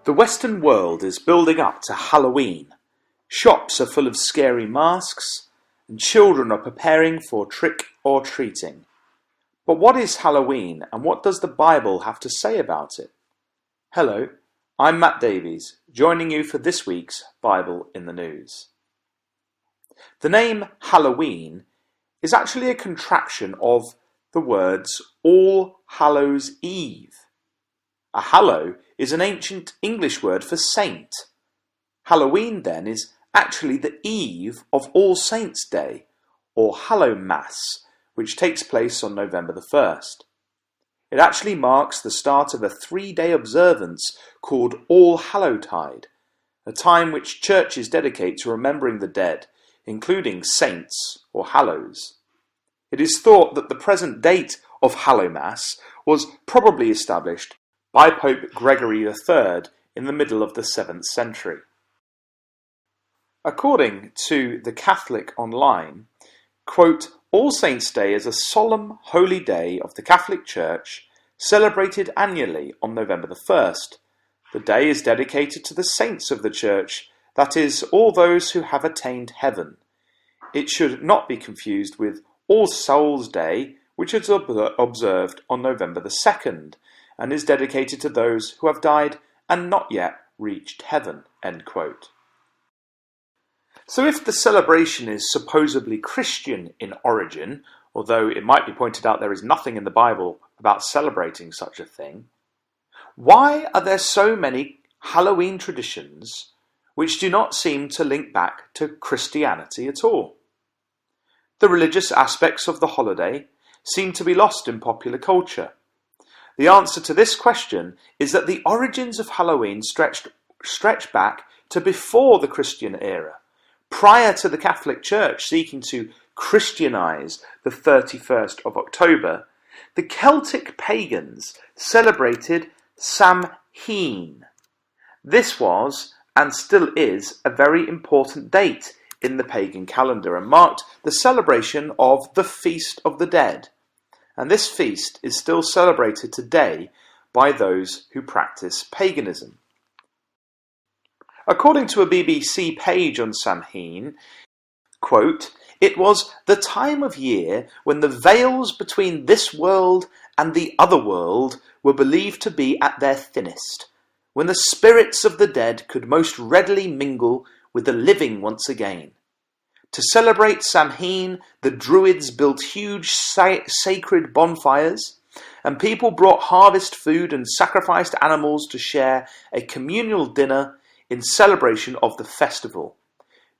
The Western world is building up to Halloween. Shops are full of scary masks, and children are preparing for trick-or-treating. But what is Halloween, and what does the Bible have to say about it? Hello, I'm Matt Davies, joining you for this week's Bible in the News. The name Halloween is actually a contraction of the words All Hallows Eve. A hallow is an ancient English word for saint. Halloween, then, is actually the eve of All Saints' Day, or Hallow Mass, which takes place on November the 1st. It actually marks the start of a 3-day observance called All Hallowtide, a time which churches dedicate to remembering the dead, including saints or hallows. It is thought that the present date of Hallowmass was probably established by Pope Gregory III in the middle of the 7th century. According to the Catholic Online, quote, All Saints' Day is a solemn, holy day of the Catholic Church celebrated annually on November the 1st. The day is dedicated to the saints of the Church, that is, all those who have attained heaven. It should not be confused with All Souls' Day, which is observed on November the 2nd, and is dedicated to those who have died and not yet reached heaven. End quote. So if the celebration is supposedly Christian in origin, although it might be pointed out there is nothing in the Bible about celebrating such a thing, why are there so many Halloween traditions which do not seem to link back to Christianity at all? The religious aspects of the holiday seem to be lost in popular culture. The answer to this question is that the origins of Halloween stretch back to before the Christian era, prior to the Catholic Church seeking to Christianize the 31st of October. The Celtic pagans celebrated Samhain. This was, and still is, a very important date in the pagan calendar and marked the celebration of the Feast of the Dead. And this feast is still celebrated today by those who practice paganism. According to a BBC page on Samhain, quote, it was the time of year when the veils between this world and the other world were believed to be at their thinnest, when the spirits of the dead could most readily mingle with the living once again. To celebrate Samhain, the Druids built huge sacred bonfires, and people brought harvest food and sacrificed animals to share a communal dinner in celebration of the festival.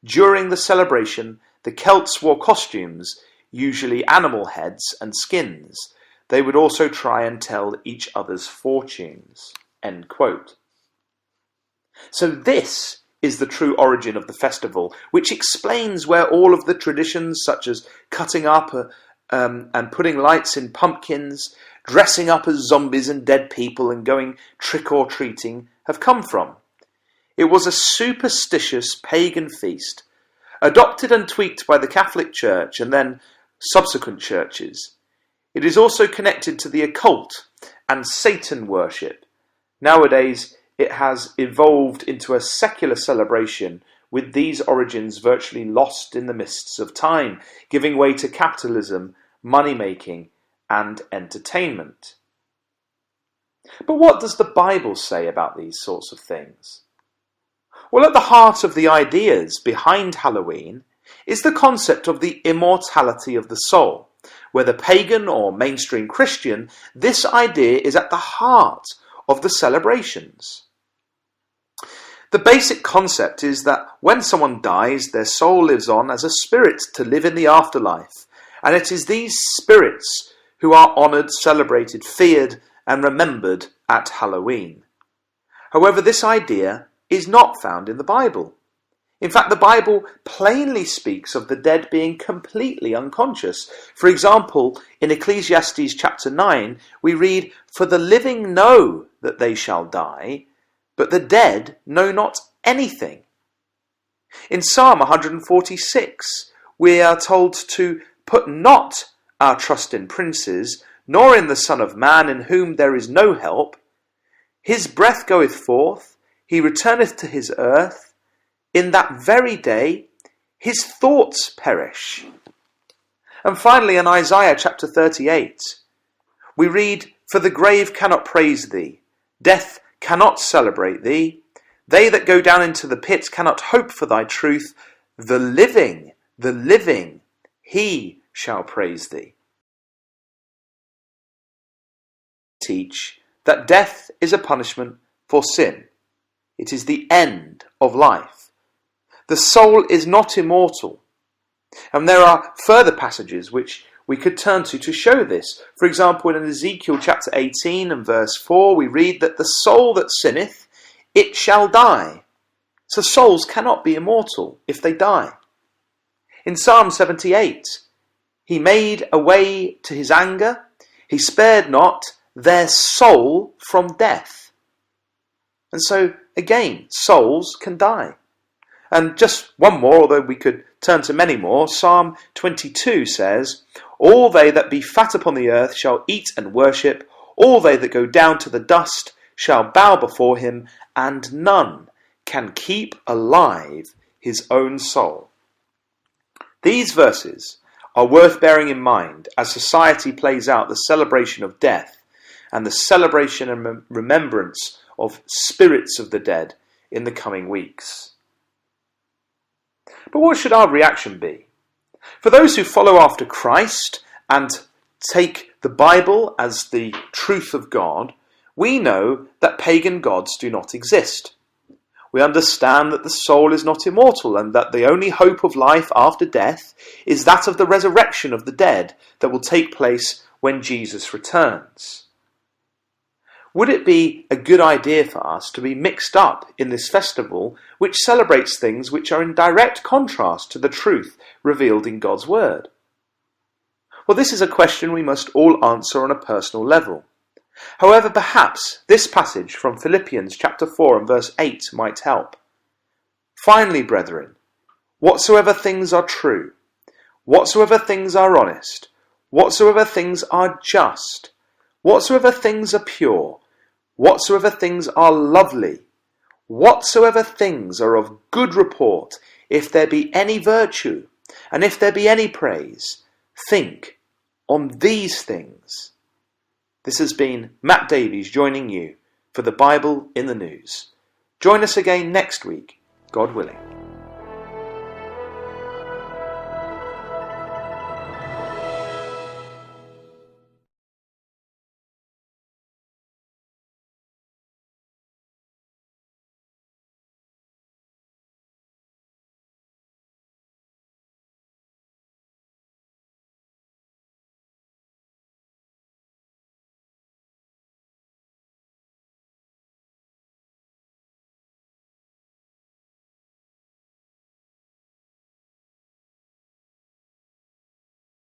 During the celebration, the Celts wore costumes, usually animal heads and skins. They would also try and tell each other's fortunes. End quote. So this is the true origin of the festival, which explains where all of the traditions such as cutting up and putting lights in pumpkins, dressing up as zombies and dead people and going trick-or-treating have come from. It was a superstitious pagan feast, adopted and tweaked by the Catholic Church and then subsequent churches. It is also connected to the occult and Satan worship. Nowadays, it has evolved into a secular celebration with these origins virtually lost in the mists of time, giving way to capitalism, money-making, and entertainment. But what does the Bible say about these sorts of things? Well, at the heart of the ideas behind Halloween is the concept of the immortality of the soul. Whether pagan or mainstream Christian, this idea is at the heart of the celebrations. The basic concept is that when someone dies, their soul lives on as a spirit to live in the afterlife, and it is these spirits who are honoured, celebrated, feared, and remembered at Halloween. However, this idea is not found in the Bible. In fact, the Bible plainly speaks of the dead being completely unconscious. For example, in Ecclesiastes chapter 9, we read, For the living know that they shall die, but the dead know not anything. In Psalm 146, we are told to put not our trust in princes, nor in the Son of Man, in whom there is no help. His breath goeth forth, he returneth to his earth, in that very day his thoughts perish. And finally, in Isaiah chapter 38, we read, For the grave cannot praise thee, death cannot celebrate thee, they that go down into the pit cannot hope for thy truth, the living, he shall praise thee. Teach that death is a punishment for sin. It is the end of life. The soul is not immortal. And there are further passages which we could turn to show this. For example, in Ezekiel chapter 18 and verse 4, we read that the soul that sinneth, it shall die. So souls cannot be immortal if they die. In Psalm 78, he made a way to his anger. He spared not their soul from death. And so, again, souls can die. And just one more, although we could turn to many more, Psalm 22 says, All they that be fat upon the earth shall eat and worship, all they that go down to the dust shall bow before him, and none can keep alive his own soul. These verses are worth bearing in mind as society plays out the celebration of death and the celebration and remembrance of spirits of the dead in the coming weeks. But what should our reaction be? For those who follow after Christ and take the Bible as the truth of God, we know that pagan gods do not exist. We understand that the soul is not immortal and that the only hope of life after death is that of the resurrection of the dead that will take place when Jesus returns. Would it be a good idea for us to be mixed up in this festival which celebrates things which are in direct contrast to the truth revealed in God's Word? Well, this is a question we must all answer on a personal level. However, perhaps this passage from Philippians chapter 4 and verse 8 might help. Finally, brethren, whatsoever things are true, whatsoever things are honest, whatsoever things are just, whatsoever things are pure, whatsoever things are lovely, whatsoever things are of good report, if there be any virtue, and if there be any praise, think on these things. This has been Matt Davies joining you for the Bible in the News. Join us again next week, God willing.